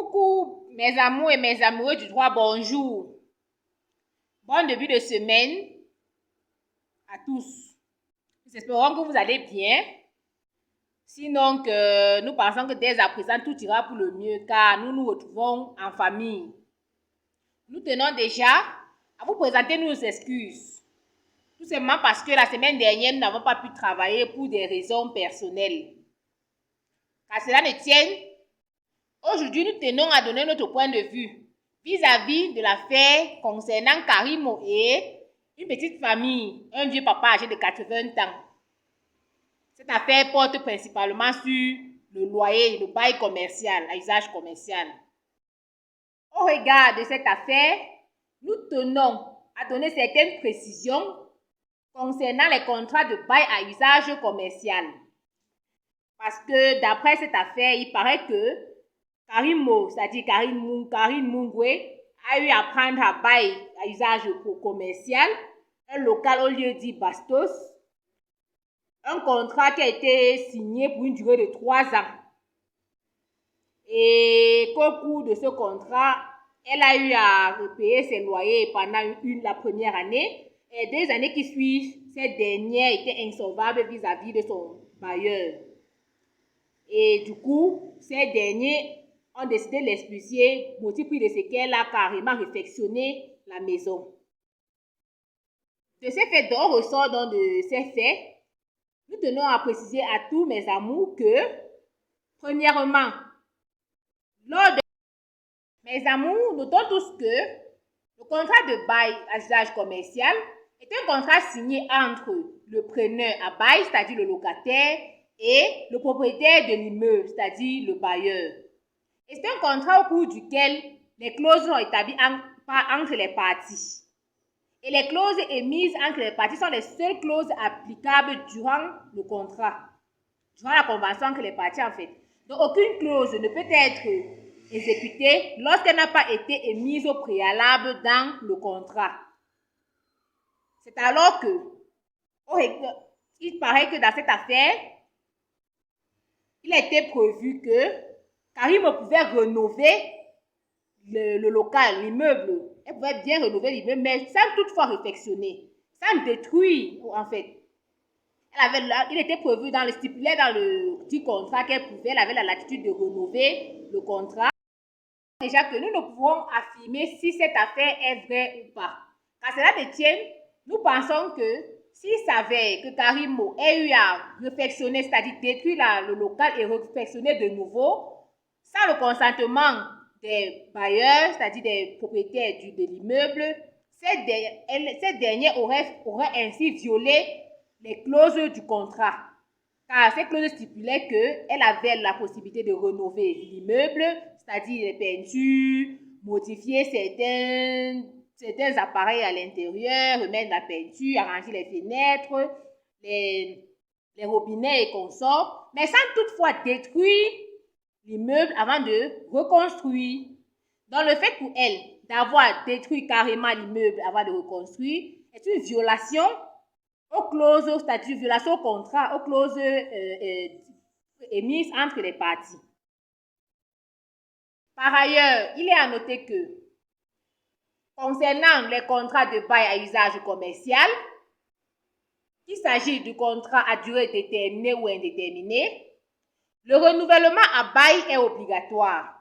Coucou mes amours et mes amoureux du droit, bonjour. Bon début de semaine à tous. Nous espérons que vous allez bien. Sinon, nous pensons que dès à présent, tout ira pour le mieux car nous nous retrouvons en famille. Nous tenons déjà à vous présenter nos excuses. Tout simplement parce que la semaine dernière, nous n'avons pas pu travailler pour des raisons personnelles. Qu'à cela ne tienne, aujourd'hui, nous tenons à donner notre point de vue vis-à-vis de l'affaire concernant Karimo et une petite famille, un vieux papa âgé de 80 ans. Cette affaire porte principalement sur le loyer, le bail commercial, à usage commercial. Au regard de cette affaire, nous tenons à donner certaines précisions concernant les contrats de bail à usage commercial. Parce que d'après cette affaire, il paraît que Karimo, c'est-à-dire Karine Mungwe, a eu à prendre à bail à usage commercial un local au lieu dit Bastos, un contrat qui a été signé pour une durée de 3 ans. Et qu'au cours de ce contrat, elle a eu à repayer ses loyers pendant la première année. Et des années qui suivent, cette dernière était insolvable vis-à-vis de son bailleur. Et du coup, ces derniers ont décidé de l'expulser, motif de ce qu'elle a carrément réfectionné la maison. De ces faits, on ressort donc de ces faits, nous tenons à préciser à tous mes amours que, premièrement, mes amours, notons tous que le contrat de bail à usage commercial est un contrat signé entre le preneur à bail, c'est-à-dire le locataire, et le propriétaire de l'immeuble, c'est-à-dire le bailleur. Et c'est un contrat au cours duquel les clauses sont établies entre les parties. Et les clauses émises entre les parties sont les seules clauses applicables durant le contrat, durant la convention entre les parties en fait. Donc aucune clause ne peut être exécutée lorsqu'elle n'a pas été émise au préalable dans le contrat. C'est alors que, il paraît que dans cette affaire, il a été prévu que Karimo pouvait rénover le local, l'immeuble. Elle pouvait bien rénover l'immeuble, mais sans toutefois réfectionner, sans détruire en fait. Il était prévu dans le stipulé dans le petit contrat qu'elle avait la latitude de rénover le contrat. Déjà que nous ne pouvons affirmer si cette affaire est vraie ou pas. Car cela ne tienne, nous pensons que s'il s'avère que Karimo ait eu à réfectionner, c'est-à-dire détruire le local et réfectionner de nouveau, sans le consentement des bailleurs, c'est-à-dire des propriétaires de l'immeuble, cette dernière aurait ainsi violé les clauses du contrat. Car ces clauses stipulaient qu'elle avait la possibilité de rénover l'immeuble, c'est-à-dire les peintures, modifier certains appareils à l'intérieur, remettre la peinture, arranger les fenêtres, les robinets et consorts, mais sans toutefois détruire l'immeuble avant de reconstruire. Donc le fait pour elle d'avoir détruit carrément l'immeuble avant de reconstruire est une violation aux clauses, c'est-à-dire violation au contrat, aux clauses émises entre les parties. Par ailleurs, il est à noter que concernant les contrats de bail à usage commercial, qu'il s'agit du contrat à durée déterminée ou indéterminée, le renouvellement à bail est obligatoire.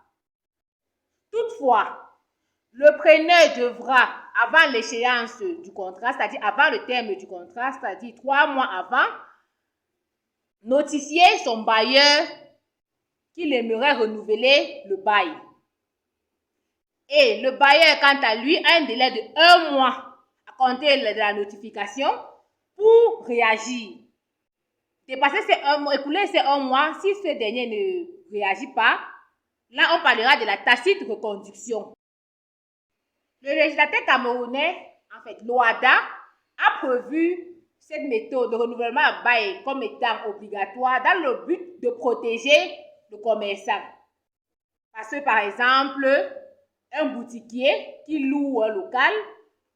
Toutefois, le preneur devra, avant l'échéance du contrat, c'est-à-dire avant le terme du contrat, c'est-à-dire 3 mois avant, notifier son bailleur qu'il aimerait renouveler le bail. Et le bailleur, quant à lui, a un délai de 1 mois à compter de la notification pour réagir. Dépasser ces 1 mois, écouler ces 1 mois, si ce dernier ne réagit pas, là on parlera de la tacite reconduction. Le législateur camerounais, en fait l'OHADA, a prévu cette méthode de renouvellement à bail comme étant obligatoire dans le but de protéger le commerçant. Parce que par exemple, un boutiquier qui loue un local,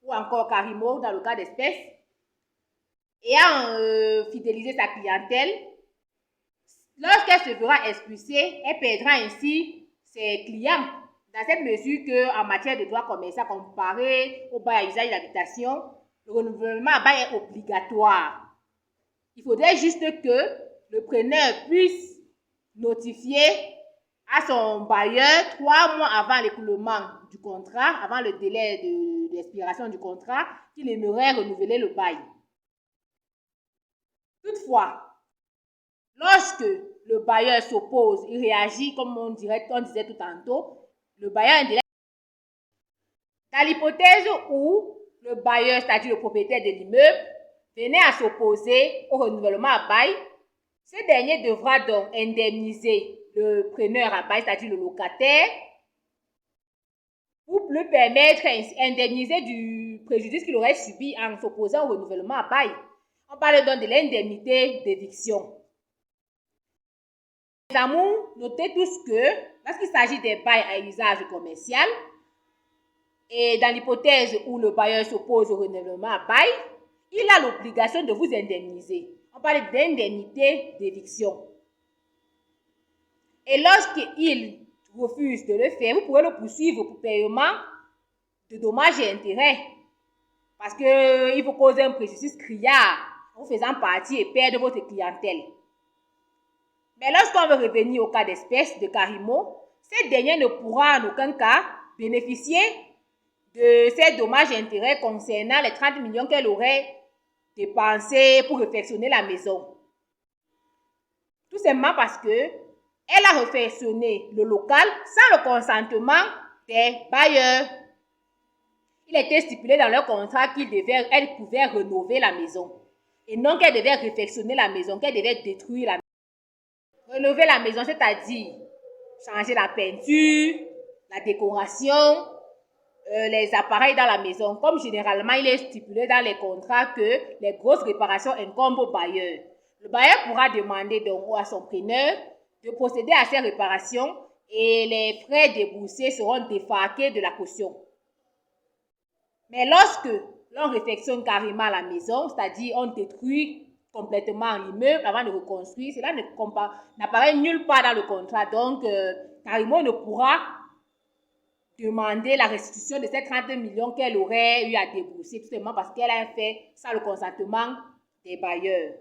ou encore Karimo dans le cas d'espèce, ayant fidélisé sa clientèle, lorsqu'elle se verra expulsée, elle perdra ainsi ses clients, dans cette mesure qu'en matière de droit commercial comparé au bail à usage d'habitation, le renouvellement à bail est obligatoire. Il faudrait juste que le preneur puisse notifier à son bailleur 3 mois avant l'écoulement du contrat, avant le délai d'expiration du contrat, qu'il aimerait renouveler le bail. Toutefois, lorsque le bailleur s'oppose, il réagit comme on disait tout tantôt, le bailleur a un délai. Dans l'hypothèse où le bailleur, c'est-à-dire le propriétaire de l'immeuble, venait à s'opposer au renouvellement à bail, ce dernier devra donc indemniser le preneur à bail, c'est-à-dire le locataire, pour lui permettre d'indemniser du préjudice qu'il aurait subi en s'opposant au renouvellement à bail. On parle donc de l'indemnité d'éviction. Mes amours, notez tous que lorsqu'il s'agit des bails à usage commercial, et dans l'hypothèse où le bailleur s'oppose au renouvellement à bail, il a l'obligation de vous indemniser. On parle d'indemnité d'éviction. Et lorsqu'il refuse de le faire, vous pourrez le poursuivre pour paiement de dommages et intérêts. Parce qu'il faut causer un préjudice criard en faisant partie et perdre votre clientèle. Mais lorsqu'on veut revenir au cas d'espèce de Karimo, cette dernière ne pourra en aucun cas bénéficier de ces dommages et intérêts concernant les 30 millions qu'elle aurait dépensés pour réfectionner la maison. Tout simplement parce que elle a réfectionné le local sans le consentement des bailleurs. Il était stipulé dans leur contrat qu'elle pouvait rénover la maison. Et non qu'elle devait réfectionner la maison, qu'elle devait détruire la maison. Rénover la maison, c'est-à-dire changer la peinture, la décoration, les appareils dans la maison. Comme généralement, il est stipulé dans les contrats que les grosses réparations incombent au bailleur. Le bailleur pourra demander donc à son preneur de procéder à ces réparations et les frais déboursés seront défalqués de la caution. Mais lorsque l'on réfectionne carrément la maison, c'est-à-dire on détruit complètement l'immeuble avant de reconstruire, cela n'apparaît nulle part dans le contrat. Donc, Karimo ne pourra demander la restitution de ces 30 millions qu'elle aurait eu à débourser, tout simplement parce qu'elle a fait sans le consentement des bailleurs.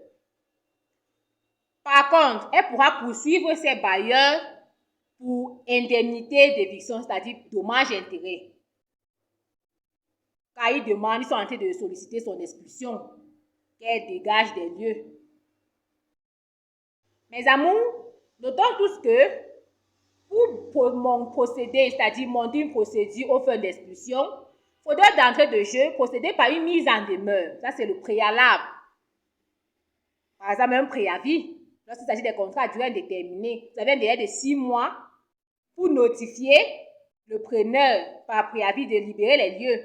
Par contre, elle pourra poursuivre ses bailleurs pour indemnité d'éviction, c'est-à-dire dommages et intérêts. Car ils sont en train de solliciter son expulsion, qu'elle dégage des lieux. Mes amours, notons tous que pour procéder, c'est-à-dire monter une procédure aux fins d'expulsion, il faudrait d'entrée de jeu procéder par une mise en demeure. Ça, c'est le préalable. Par exemple, un préavis. Lorsqu'il s'agit des contrats à durée indéterminée, vous avez un délai de 6 mois pour notifier le preneur par préavis de libérer les lieux.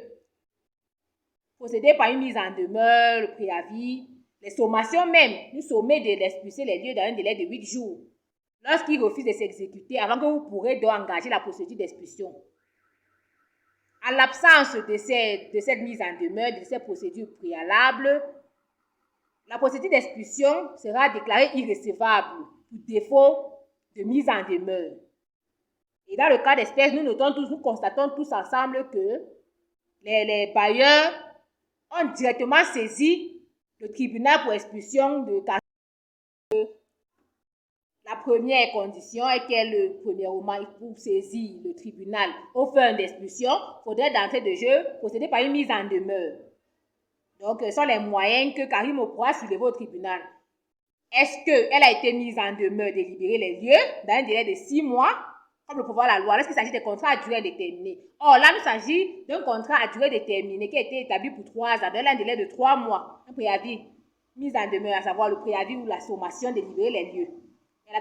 Procéder par une mise en demeure, le préavis, les sommations même, nous sommer de l'expulser les lieux dans un délai de 8 jours. Lorsqu'il refuse de s'exécuter, avant que vous pourrez donc engager la procédure d'expulsion. En l'absence de cette mise en demeure, de cette procédure préalable, la procédure d'expulsion sera déclarée irrecevable pour défaut de mise en demeure. Et dans le cas d'espèce, nous constatons tous ensemble que les bailleurs ont directement saisi le tribunal pour expulsion de la première condition est qu'elle, premièrement, pour saisir le tribunal aux fins d'expulsion, il faudrait d'entrée de jeu procéder par une mise en demeure. Donc, ce sont les moyens que Karimo pourra soulever au tribunal. Est-ce qu'elle a été mise en demeure de libérer les lieux dans un délai de 6 mois, comme le prévoit la loi, lorsqu'il s'agit des contrats à durée déterminée? Or, là, il s'agit d'un contrat à durée déterminée qui a été établi pour 3 ans, dans un délai de 3 mois, un préavis, mise en demeure, à savoir le préavis ou la sommation de libérer les lieux.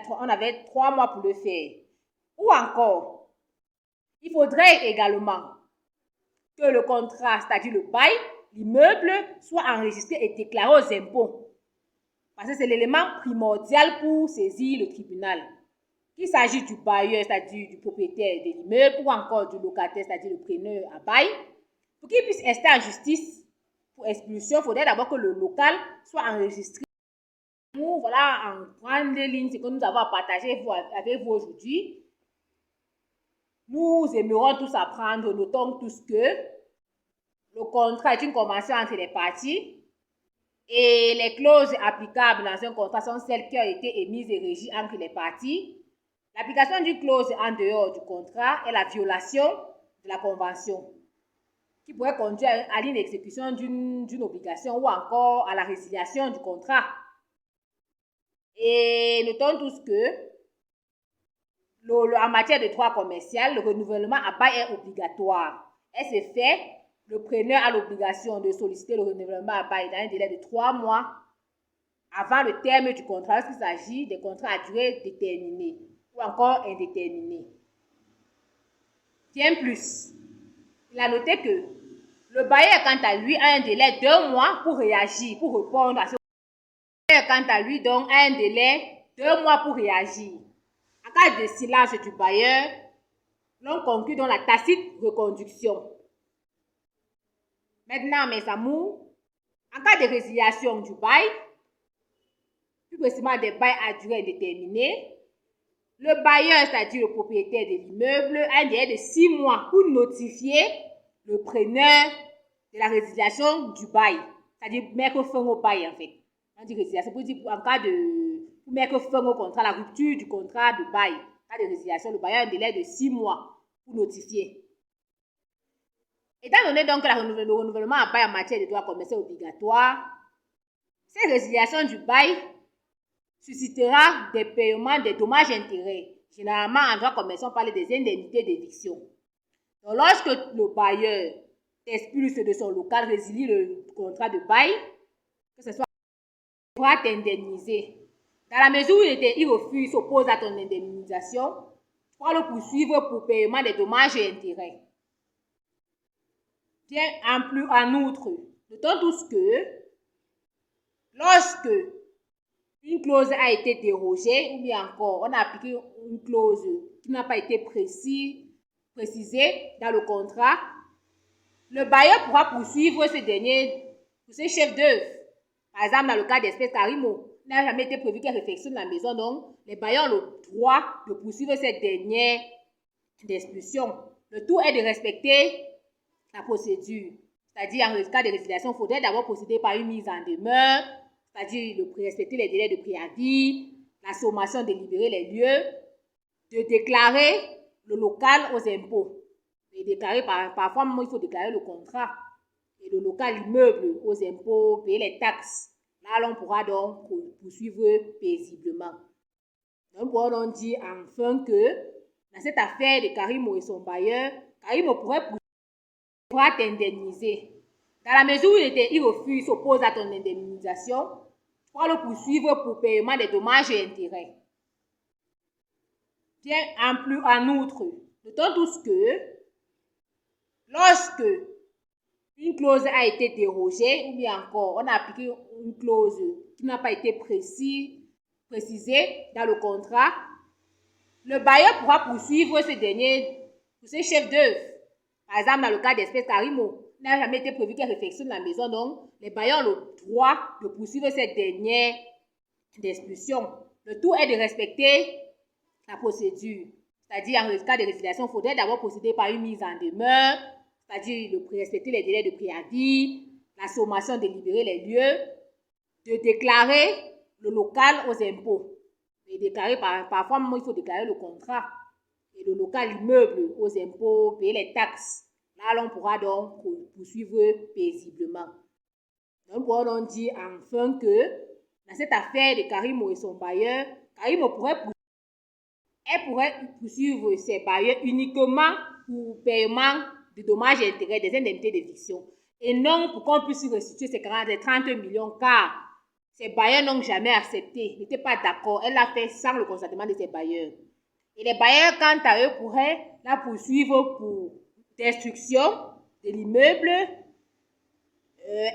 On avait 3 mois pour le faire. Ou encore, il faudrait également que le contrat, c'est-à-dire le bail, l'immeuble, soit enregistré et déclaré aux impôts. Parce que c'est l'élément primordial pour saisir le tribunal. Qu'il s'agit du bailleur, c'est-à-dire du propriétaire de l'immeuble, ou encore du locataire, c'est-à-dire le preneur à bail. Pour qu'il puisse rester en justice pour expulsion, il faudrait d'abord que le local soit enregistré. Voilà en grande ligne ce que nous avons à partager avec vous aujourd'hui. nous aimerons tous apprendre. Notons tous que le contrat est une convention entre les parties et les clauses applicables dans un contrat sont celles qui ont été émises et régies entre les parties. L'application d'une clause en dehors du contrat est la violation de la convention, qui pourrait conduire à l'inexécution d'une obligation ou encore à la résiliation du contrat. Et notons tous que en matière de droit commercial, le renouvellement à bail est obligatoire. Et c'est fait, le preneur a l'obligation de solliciter le renouvellement à bail dans un délai de 3 mois avant le terme du contrat lorsqu'il s'agit des contrats à durée déterminée ou encore indéterminée. Bien plus, il a noté que le bailleur, quant à lui, a un délai d'1 mois pour réagir, pour répondre à ce. Le bailleur, quant à lui, donc, a un délai d'1 mois pour réagir. En cas de silence du bailleur, l'on conclut dans la tacite reconduction. Maintenant, mes amours, en cas de résiliation du bail, plus précisément des bails à durée indéterminée, le bailleur, c'est-à-dire le propriétaire de l'immeuble, a un délai de 6 mois pour notifier le preneur de la résiliation du bail, c'est-à-dire mettre fin au bail en fait. On dit résiliation pour dire en cas de pour mettre fin au contrat, la rupture du contrat de bail. En cas de résiliation, le bailleur a un délai de 6 mois pour notifier. Étant donné donc que le renouvellement à bail en matière de droit commercial obligatoire, cette résiliation du bail suscitera des paiements des dommages et intérêts. Généralement, en droit commercial, on parle des indemnités d'éviction. Donc, lorsque le bailleur t'expulse de son local, résilie le contrat de bail, que ce soit, il pourra t'indemniser. Dans la mesure où il refuse, s'oppose à ton indemnisation, tu pourras le poursuivre pour paiement des dommages et intérêts. Bien, en outre, notons tous que lorsque une clause a été dérogée, ou bien encore, on a appliqué une clause qui n'a pas été précisée dans le contrat, le bailleur pourra poursuivre ce dernier pour ses chefs d'œuvre. Par exemple, dans le cas d'espèces Carimo, il n'a jamais été prévu qu'elle réfectionne la maison, donc les bailleurs ont le droit de poursuivre cette dernière d'expulsion. Le tout est de respecter la procédure. C'est-à-dire, en cas de résiliation, il faudrait d'abord procéder par une mise en demeure, c'est-à-dire de respecter les délais de préavis, la sommation de libérer les lieux, de déclarer le local aux impôts. Et déclarer parfois, il faut déclarer le contrat et le local, l'immeuble aux impôts, payer les taxes. Là, on pourra donc poursuivre paisiblement. Donc, on dit enfin que dans cette affaire de Karimo et son bailleur, Karimo pourra t'indemniser. Dans la mesure où il refuse, s'oppose à ton indemnisation, tu pourras le poursuivre pour paiement des dommages et intérêts. Bien, en outre, notons tous que lorsque une clause a été dérogée, ou bien encore, on a appliqué une clause qui n'a pas été précisée dans le contrat, le bailleur pourra poursuivre ce dernier pour ses chefs d'œuvre. Par exemple, dans le cas d'espèces Carimo, il n'a jamais été prévu qu'elle réfectionne la maison, donc les bailleurs ont le droit de poursuivre cette dernière d'expulsion. Le tout est de respecter la procédure. C'est-à-dire, en cas de résiliation, il faudrait d'abord procéder par une mise en demeure, c'est-à-dire de respecter les délais de préavis, la sommation de libérer les lieux, de déclarer le local aux impôts. Et déclarer parfois, il faut déclarer le contrat et le local, l'immeuble aux impôts, payer les taxes. Là, on pourra donc poursuivre paisiblement. Donc, on dit enfin que dans cette affaire de Karimo et son bailleur, Karimo pourrait poursuivre ses bailleurs uniquement pour paiement de dommages et intérêts, des indemnités d'éviction, et non pour qu'on puisse restituer ces 30 millions, car ses bailleurs n'ont jamais accepté, n'étaient pas d'accord. Elle l'a fait sans le consentement de ses bailleurs. Et les bailleurs, quant à eux, pourraient la poursuivre pour destruction de l'immeuble,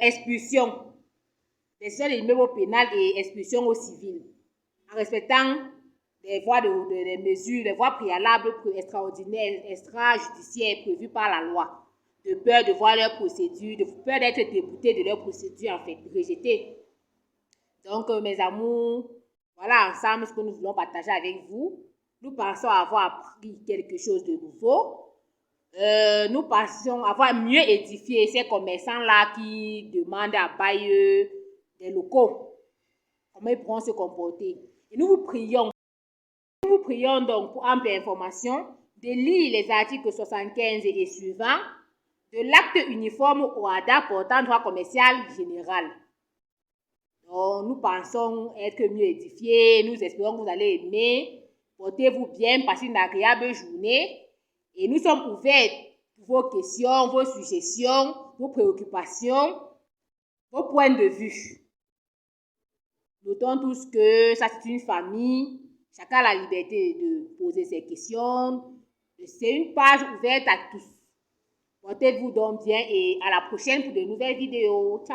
expulsion, destruction de l'immeuble au pénal et expulsion au civil, en respectant les mesures, les voies préalables extraordinaires, extrajudiciaires prévues par la loi, de peur de voir leur procédure, de peur d'être déboutés de leur procédure, en fait, rejetés. Donc, mes amours, voilà ensemble ce que nous voulons partager avec vous. nous pensons avoir appris quelque chose de nouveau. Nous pensons avoir mieux édifié ces commerçants-là qui demandent à bailler des locaux. Comment ils pourront se comporter. Et nous vous prions donc pour ample information de lire les articles 75 et suivants de l'acte uniforme OHADA portant droit commercial général. Donc, nous pensons être mieux édifiés. Nous espérons que vous allez aimer. Portez-vous bien, passez une agréable journée. Et nous sommes ouverts pour vos questions, vos suggestions, vos préoccupations, vos points de vue. Notons tous que ça, c'est une famille. Chacun a la liberté de poser ses questions. C'est une page ouverte à tous. Portez-vous donc bien et à la prochaine pour de nouvelles vidéos. Ciao!